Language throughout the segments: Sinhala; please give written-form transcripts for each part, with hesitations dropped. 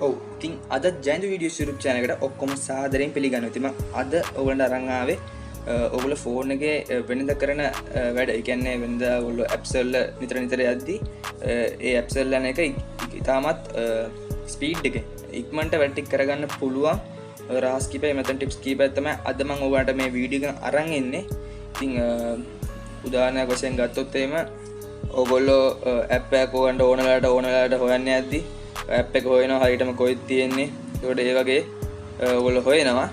ඔව් ඉතින් අද ජයන්තු වීඩියෝස් YouTube channel එකට ඔක්කොම සාදරයෙන් පිළිගන්නවා. ඉතින් මම අද ඔයගලන්ට අරන් ආවේ ඔයගොල්ලෝ ෆෝන් එකේ වෙනද කරන වැඩ. ඒ කියන්නේ වෙනද ඔයගොල්ලෝ apps වල නිතර යද්දී ඒ apps වල යන එක ඉතාමත් ස්පීඩ් එකේ ඉක්මනට වැඩ ටික කරගන්න පුළුවන් රහස් කීපය මෙතන ටිප්ස් කීපයක් තමයි අද මම ඔයාලට මේ වීඩියෝ එක අරන් එන්නේ. ඉතින් උදාහරණයක් වශයෙන් ගත්තොත් එහෙම ඔයගොල්ලෝ app එක ඕනලාට හොයන්න යද්දී ඇප් එක හොයනවා හරියටම කොහෙද තියෙන්නේ. ඒකට ඒ වගේ ඔයගොල්ලෝ හොයනවා.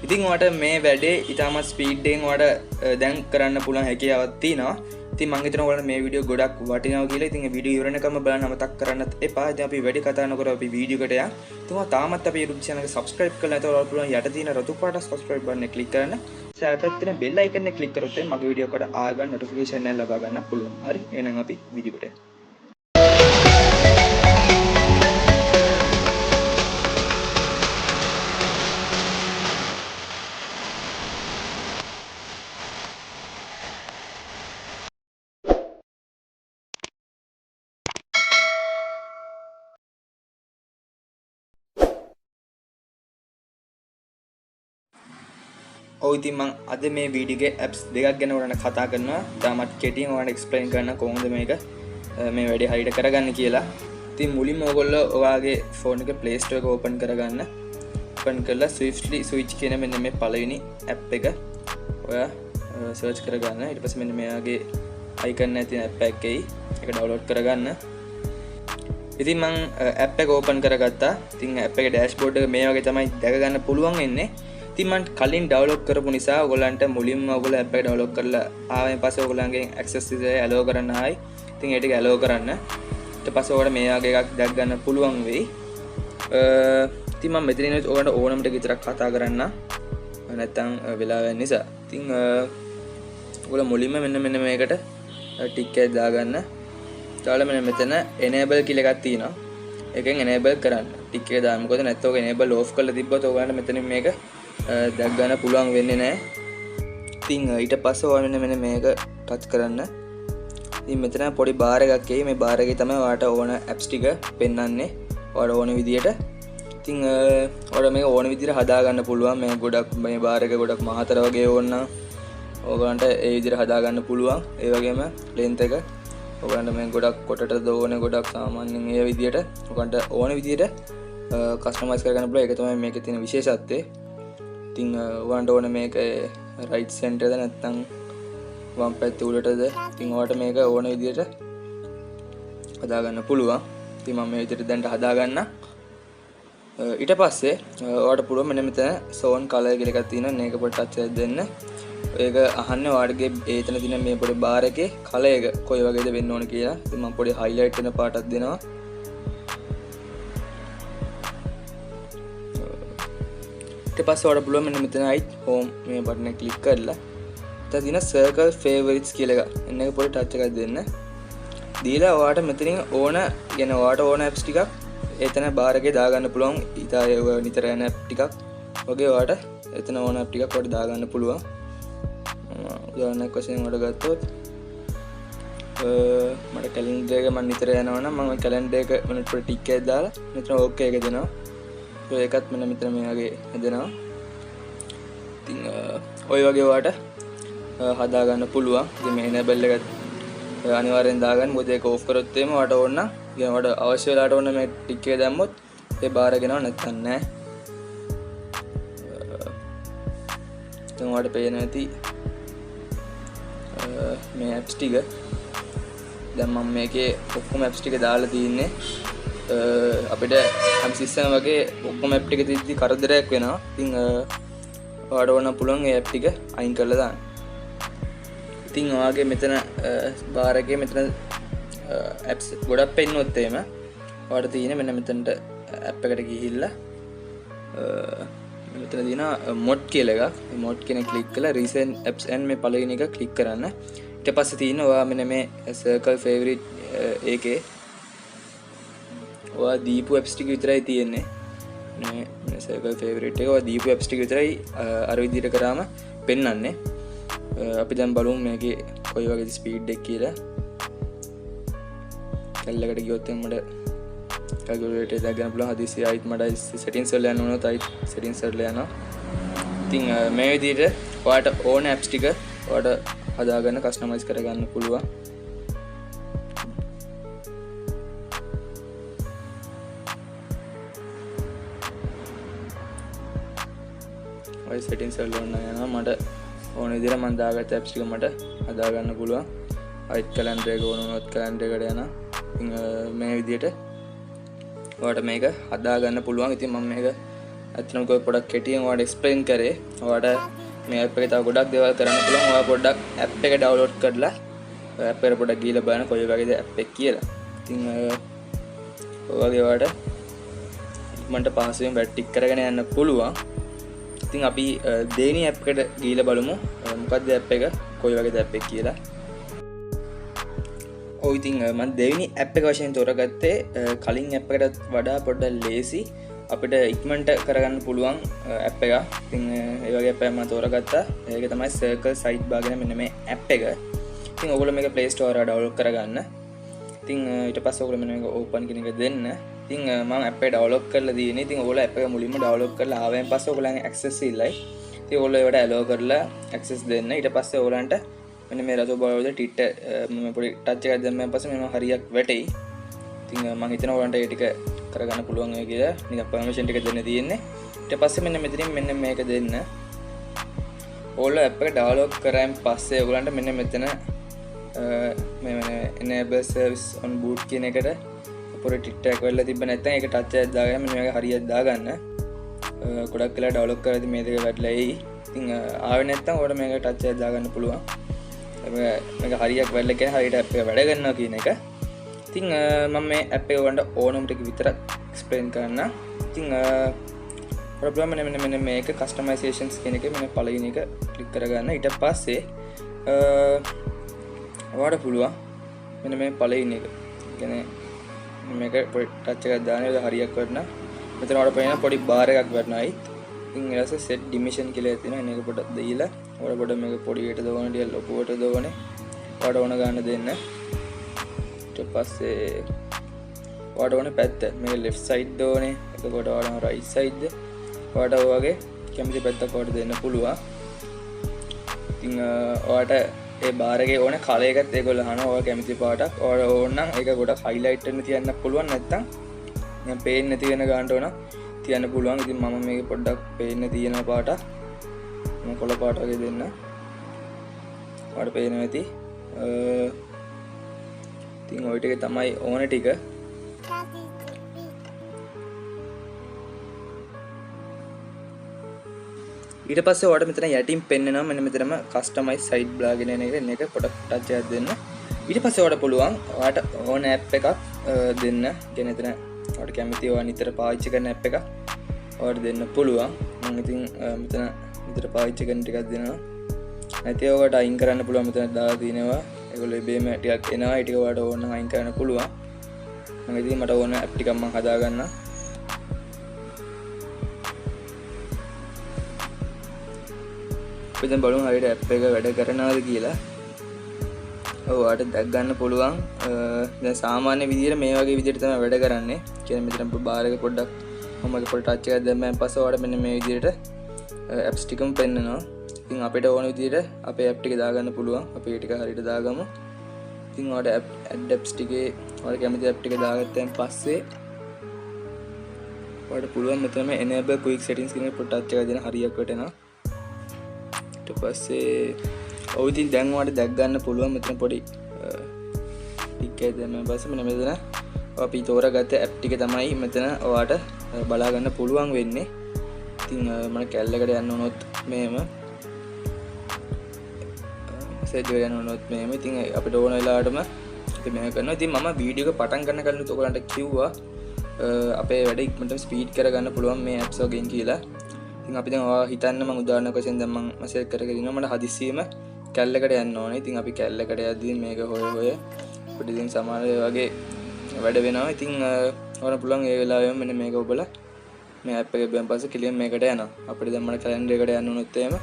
ඉතින් ඔයාලට මේ වැඩේ ඉතාමත් ස්පීඩ් එකෙන් ඔයාලට දැන් කරන්න පුළුවන් හැකියාවක් තියෙනවා. ඉතින් මම හිතනවා ඔයාලට මේ වීඩියෝ ගොඩක් වටිනවා කියලා. ඉතින් මේ වීඩියෝ ඉවරනකම් බලන්න අමතක කරන්නත් එපා. ඉතින් අපි වැඩි කතා නොකර අපි වීඩියෝ එකට යමු. ඉතින් ඔයා තාමත් අපේ YouTube channel එක subscribe කරලා නැත්නම් ඔයාලට පුළුවන් යට තියෙන රතු පාට subscribe button එක click කරන්න. සෑහපත් තියෙන bell icon එක click කරොත් මගේ වීඩියෝ එකට ආගන්න notification එක ලබා ගන්න පුළුවන්. හරි. එහෙනම් අපි වීඩියෝ එකට යමු. ඉතින් මම අද මේ වීඩියෝ එකේ apps දෙකක් ගැන ඔයාලට කතා කරනවා. තාමත් කෙටියෙන් ඔයාලට explain කරන්න කොහොමද මේක මේ වැඩේ හරියට කරගන්න කියලා. ඉතින් මුලින්ම ඔයගොල්ලෝ ඔයාගේ phone එකේ Play Store එක open කරගන්න. open කරලා Swiftly Switch කියන මෙන්න මේ පළවෙනි app එක ඔයා search කරගන්න. ඊට පස්සේ මෙන්න මෙයාගේ icon එක තියෙන app එකේ ඒක download කරගන්න. ඉතින් මම app එක open කරගත්තා. ඉතින් app එකේ dashboard එක මේ වගේ තමයි දැක ගන්න පුළුවන් වෙන්නේ. ඉතින් මම කලින් ඩවුන්ලෝඩ් කරපු නිසා ඔයගොල්ලන්ට මුලින්ම ඔයගොල්ලෝ app එක ඩවුන්ලෝඩ් කරලා ආවෙන් පස්සේ ඔයගොල්ලන්ගෙන් access එක allow කරන්න ආයි. ඉතින් ඒ ටික allow කරන්න. ඊට පස්සේ ඔයාලට මේ වගේ එකක් දැක් ගන්න පුළුවන් වෙයි. ඉතින් මම මෙතන ඉන්නේ ඔයාලට ඕනම ටික විතරක් කතා කරන්න. නැත්තම් වෙලාව යන නිසා. ඉතින් ඔයගොල්ලෝ මුලින්ම මෙන්න මේකට ටික් එකක් දාගන්න. ඊට මෙන්න මෙතන enable කියලා එකක් තියෙනවා. ඒකෙන් enable කරන්න. ටික් එක දාන්න. මොකද නැත්නම් ඔක enable off කරලා තිබ්බොත් ඔයාලට මෙතනින් මේක දැක් ගන්න පුළුවන් වෙන්නේ නැහැ. ඉතින් ඊට පස්සේ ඔයාලා මෙන්න මේක ටච් කරන්න. ඉතින් මෙතන පොඩි බාර් එකක් එයි. මේ බාර් එකේ තමයි ඔයාලට ඕන apps ටික පෙන්වන්නේ. ඔයාලට ඕන විදියට. ඉතින් ඔයාලා මේක ඕන විදියට හදා ගන්න පුළුවන්. මේ ගොඩක් මේ බාර් එක ගොඩක් මහතර වගේ ඕන නම් ඔයගලන්ට ඒ විදියට හදා ගන්න පුළුවන්. ඒ වගේම length එක ඔයගලන්ට මේ ගොඩක් කොටට ඕනේ ගොඩක් සාමාන්‍යයෙන් ඒ විදියට ඔයගලන්ට ඕන විදියට කස්ටමයිස් කරගන්න පුළුවන්. ඒක තමයි මේකේ තියෙන විශේෂත්වය. ඉතින් ඔයාලට ඕන මේක right center ද නැත්නම් වම් පැත්ත උඩටද ඉතින් ඔයාලට මේක ඕන විදියට හදා ගන්න පුළුවන්. ඉතින් මම මේ විදියට දැන් හදා ගන්න. ඊට පස්සේ ඔයාලට පුළුවන් මෙන්න මෙතන zone color කියලා එකක් තියෙනවා. මේක පොඩ්ඩක් ටච් එකක් දෙන්න. ඒක අහන්නේ ඔයාලගේ එතන තියෙන මේ පොඩි බාර් එකේ color එක කොයි වගේද වෙන්න ඕන කියලා. ඉතින් මම පොඩි highlight වෙන පාටක් දෙනවා. ඊට පස්සේ ඔයාලට පුළුවන් මෙන්න මෙතනයි home මේ බටන් එක ක්ලික් කරලා එතන තියෙන circle favorites කියලා එක. එන්න එක පොඩි ටච් එකක් දෙන්න. දීලා ඔයාලට මෙතනින් ඕන කියන ඔයාලට ඕන apps ටිකක් එතන බාර් එකේ දාගන්න පුළුවන්. ඊටාය ඔය නිතර යන app ටිකක් වගේ ඔයාලට එතන ඕන app ටිකක් ඔයාලට දාගන්න පුළුවන්. උදාහරණයක් වශයෙන් ඔයාලට ගත්තොත් මට කැලෙන්ඩර් එක මම නිතර යනවා නම් මම කැලෙන්ඩර් එක මොනට පොඩි ටික් එකක් දාලා මෙතන ඕකේ එක දෙනවා. ඒකත් මෙන්න මෙතන මේ වගේ හදනවා. ඉතින් ඔය වගේ ඔයාලට හදා ගන්න පුළුවන්. ඉතින් මේ enable එක අනිවාර්යෙන් දාගන්න. මොකද ඒක off කරොත් එimhe ඔයාලට ඕන නම් ඉතින් ඔයාලට අවශ්‍ය වෙලාවට ඕන මේ ටික් එක දැම්මොත් ඒ බාර් ගෙනව නැත්නම් නෑ. දැන් ඔයාලට පේන ඇති මේ apps ටික දැන් මම මේකේ ඔක්කොම apps ටික දාලා තින්නේ. අපිට හැම සිස්ටම් වගේ ඔක්කොම app ටික තියද්දි කරදරයක් වෙනවා. ඉතින් ඔයාලට ඕන පුළුවන් ඒ app ටික අයින් කරලා දාන්න. ඉතින් ඔයාගේ මෙතන බාර් එකේ මෙතන apps ගොඩක් පෙන්නුවොත් එහෙම ඔයාලට තියෙන මෙන්න මෙතනට app එකට ගිහිල්ලා මෙතන තියෙන mod කියලා එකක්. මේ mod කියන ක්ලික් කරලා recent apps and මේ පළවෙනි එක ක්ලික් කරන්න. ඊට පස්සේ තියෙන ඔයා මෙන්න මේ circle favorite ඒකේ ඔයා දීපු apps ටික විතරයි තියෙන්නේ. මේ circle favorite එක ඔයා දීපු apps ටික විතරයි අර විදිහට කරාම පෙන්වන්නේ. අපි දැන් බලමු මේකේ කොයි වගේද ස්පීඩ් එක කියලා. කැල්ලකට ගියොත් එම්මඩ කැල්කියුලේටර් එකක් ගන්න පුළුවන්. හදිසි ආයිත් මට settings වල යන්න ඕනොත් ආයිත් settings වල යනවා. ඉතින් මේ විදිහට ඔයාලට ඕන apps ටික ඔයාලට හදාගන්න customize කරගන්න පුළුවන්. ඔය settings වල යනවා. මට ඕන විදිහට මම දාගත්ත apps ටික මට හදාගන්න පුළුවන්. ආයිත් calendar එක ඕන වුණොත් calendar එකට යනවා. ඉතින් මේ විදිහට ඔයාලට මේක හදාගන්න පුළුවන්. ඉතින් මම මේක ඇත්තටම පොඩ්ඩක් කෙටියෙන් ඔයාලට explain කරේ. ඔයාලට මේ app එකේ තව ගොඩක් දේවල් කරන්න පුළුවන්. ඔයා පොඩ්ඩක් app එක download කරලා app එකට පොඩ්ඩක් ගිහලා බලන්න කොයි වගේද app එක කියලා. ඉතින් ඔය වගේ ඔයාලට මන්ට පහසුවෙන් වැඩ ටික කරගෙන යන්න පුළුවන්. ඉතින් අපි දෙවෙනි app එකට ගිහලා බලමු මොකක්ද app එක කොයි වගේද app එක කියලා. ඔය ඉතින් මම දෙවෙනි app එක වශයෙන් තෝරගත්තේ කලින් app එකට වඩා පොඩ්ඩක් ලේසි අපිට ඉක්මනට කරගන්න පුළුවන් app එකක්. ඉතින් ඒ වගේ app එකක් මම තෝරගත්තා. ඒක තමයි Circle Sidebar කියන මෙන්න මේ app එක. ඉතින් ඔයගොල්ලෝ මේක Play Store එකේ download කරගන්න. ඉතින් ඊට පස්සේ ඔයගොල්ලෝ මෙන්න මේක open කියන එක දෙන්න. ඉතින් මම app එක download කරලා තියෙන්නේ. ඉතින් ඔයගොල්ලෝ app එක මුලින්ම download කරලා ආවෙන් පස්සේ ඔයගොල්ලන්ගේ access ඉල්ලයි. ඉතින් ඔයගොල්ලෝ ඒවට allow කරලා access දෙන්න. ඊට පස්සේ ඔයගොල්ලන්ට මෙන්න මේ රතු බලවද ටිට මම පොඩි ටච් එකක් දැම්මම පස්සේ මෙන්න හරියක් වැටෙයි. ඉතින් මම හිතනවා ඔයගොල්ලන්ට ඒ ටික කරගන්න පුළුවන් වෙයි කියලා. නිකන් පර්මිෂන් ටික දෙන්න තියෙන්නේ. ඊට පස්සේ මෙන්න මෙතනින් මෙන්න මේක දෙන්න. ඔයගොල්ලෝ app එක download කරායින් පස්සේ ඔයගොල්ලන්ට මෙන්න මෙතන මේ enable service on boot කියන එකට පොඩි ටිට එකක් වෙලා තිබ්බ නැත්නම් ඒක ටච් එකක් දාගෙන මෙන්න මේක හරියට දාගන්න. ගොඩක් වෙලා download කරද්දි මේ දෙක වැටලා එයි. ඉතින් ආවේ නැත්නම් ඔයාලට මේක ටච් එකක් දාගන්න පුළුවන්. මේක හරියක් වැල්ල කියන හරියට app එක වැඩ ගන්නවා කියන එක. ඉතින් මම මේ app එක වන්ට ඕනම ටික විතරක් explain කරන්න. ඉතින් ප්‍රොබ්ලම් මෙන්න මේක customizations කියන එක මෙන්න පළවෙනි එක ක්ලික් කරගන්න. ඊට පස්සේ ඔයාලට පුළුවන් මෙන්න මේ පළවෙනි එක. කියන්නේ මේක පොඩි ටච් එකක් දාන්න ඒක හරියක් වටනවා. මෙතන ඔයාලට පේන පොඩි බාර් එකක් වටනවායි. ඉතින් ඊට පස්සේ set dimension කියලා තියෙනවා. මේක පොඩ්ඩක් දීලා ඔයාලා පොඩ්ඩක් මේක පොඩියට දවන ටික ලොකුවට දවනේ. ඔයාලට ඕන ගන්න දෙන්න. ඊට පස්සේ ඔයාලට ඕන පැත්ත මේක left side දවනේ. එතකොට ඔයාලට right side ඔයාලට ඔය වගේ කැමති පැත්තක් ඔයාලට දෙන්න පුළුවන්. ඉතින් ඔයාලට ඒ බාර් එකේ ඕන කලර් එකත් ඒගොල්ලෝ අහනවා. ඔයාලා කැමති පාටක්. ඔයාලට ඕන නම් ඒක ගොඩක් highlight වෙන්න තියන්න පුළුවන්. නැත්තම් මම පේන්නේ නැති වෙන ගන්නට ඕන තියන්න පුළුවන්. ඉතින් මම මේක පොඩ්ඩක් පේන්න තියෙන පාටක් මම කොළ පාට වගේ දෙන්න. ඔයාලට පේනවා ඇති. ඉතින් ওই ටික තමයි ඕන ටික. ඊට පස්සේ ඔයාලට මෙතන යටින් පෙන්නනවා මෙන්න මෙතනම customize sidebar කියන එක පොඩක් ටච් එකක් දෙන්න. ඊට පස්සේ ඔයාලට පුළුවන් ඔයාලට ඕන app එකක් දෙන්න. කියන එතන ඔයාලට කැමති ඔයා නිතර පාවිච්චි කරන app එකක් ඔයාලට දෙන්න පුළුවන්. මම ඉතින් මෙතන නිතර පාවිච්චි කරන ටිකක් දෙනවා. නැති ඔයාලට අයින් කරන්න පුළුවන්. මෙතන දාලා තියෙනවා. ඒගොල්ලෝ ඉබේම ටිකක් එනවා. ඒ ටික ඔයාලට ඕන නම් අයින් කරන්න පුළුවන්. මම ඉතින් මට ඕන app ටිකක් මම හදා ගන්නවා. දැන් බලමු හරියට app එක වැඩ කරනවද කියලා. ඔව් ඔයාලට දැක් ගන්න පුළුවන්. දැන් සාමාන්‍ය විදිහට මේ වගේ විදිහට තමයි වැඩ කරන්නේ. කියන්නේ මෙතන බාර් එක පොඩ්ඩක් මම පොඩි ටච් එකක් දැම්මම පස්සේ ඔයාලට මෙන්න මේ විදිහට apps ටිකම පෙන්නනවා. ඉතින් අපිට ඕන විදිහට අපේ app ටික දාගන්න පුළුවන්. අපි ඒ ටික හරියට දාගමු. ඉතින් ඔයාලට add apps ටිකේ ඔයාලට කැමති app ටික දාගත්තන් පස්සේ ඔයාලට පුළුවන් මෙතන enable quick settings කියන පොඩි ටච් එකක් දෙන හරියක් වැටෙනවා. ඊට පස්සේ ඔය ඉතින් දැන් ඔයාලට දැක් ගන්න පුළුවන් මෙතන පොඩි ටික් එකක් දැම්මම පස්සේ මෙන්න මෙතන අපි තෝරාගත්ත app ටික තමයි මෙතන ඔයාලට බලා ගන්න පුළුවන් වෙන්නේ. ඉතින් මම කැලලකට යන්න උනොත් මෙහෙම මැසේජ් එක යන්න උනොත් මෙහෙම ඉතින් අපිට ඕන වෙලාවටම අපි මෙහෙම කරනවා. ඉතින් මම වීඩියෝ එක පටන් ගන්න කලින් ඔයගලන්ට කිව්වා අපේ වැඩ ඉක්මනට ස්පීඩ් කරගන්න පුළුවන් මේ apps වලින් කියලා. ඉතින් අපි දැන් ඔයා හිතන්න මම උදාහරණයක් වශයෙන් දැන් මම මැසේජ් කරගෙන ඉන්නවා. මට හදිස්සියෙම කැලලකට යන්න ඕනේ. ඉතින් අපි කැලලකට යද්දී මේක හොය පොඩි දින් සමාන වගේ වැඩ වෙනවා. ඉතින් ඔයාලට පුළුවන් ඒ වෙලාවෙම මෙන්න මේක ඔබලා මේ app එක බැලුම් පස්සේ ක්ලියර් මේකට යනවා. අපිට දැන් මට කැලෙන්ඩර් එකට යන්න උනොත් එහෙම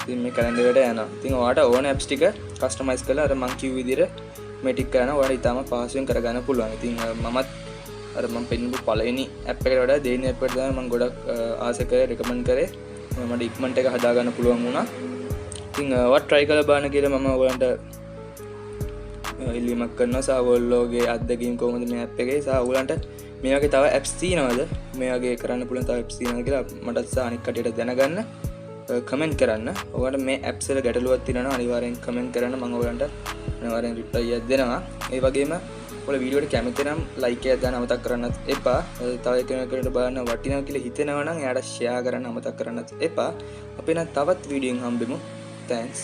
ඉතින් මේ කැලෙන්ඩර් එකට යනවා. ඉතින් ඔයාලට ඕන apps ටික කස්ටමයිස් කරලා අර මං කිව්ව විදිහට මේ ටික කරනවා. ඔයාලට ඊටම පහසුවෙන් කරගන්න පුළුවන්. ඉතින් මමත් අර මම පෙන්නපු පළවෙනි ඇප් එකට වඩා දෙවෙනි ඇප් එකට තමයි මම ගොඩක් ආස කරේ රෙකමන්ඩ් කරේ. මට ඉක්මනට එක හදා ගන්න පුළුවන් වුණා. ඉතින් ඔයාත් try කරලා බලන්න කියලා මම ඔයගලන්ට ඉල්ලීමක් කරනවා. සහ ඔයගොල්ලෝගේ අත්දැකීම් කොහොමද මේ ඇප් එකේ? සහ ඔයගලන්ට මේ වගේ තව ඇප්ස් තියෙනවද? මේ වගේ කරන්න පුළුවන් තව ඇප්ස් තියෙනවද කියලා මටත් සහ අනිත් කට්ටියට දැනගන්න කමෙන්ට් කරන්න. ඔයාලට මේ ඇප්ස් වල ගැටලුවක් තියෙනවා අනිවාර්යෙන් කමෙන්ට් කරන්න. මම ඔයාලන්ට අනිවාර්යෙන් රිප්ලයි එකක් දෙනවා. ඒ වගේම ඔයාලා වීඩියෝට කැමති නම් ලයික් එකක් දාන්න අමතක කරන්නත් එපා. තව කෙනෙකුට බලන්න වටිනවා කියලා හිතෙනවා නම් එයාට ෂෙයා කරන්න අමතක කරන්නත් එපා. අපි නම් තවත් වීඩියෝකින් හම්බෙමු. Thanks.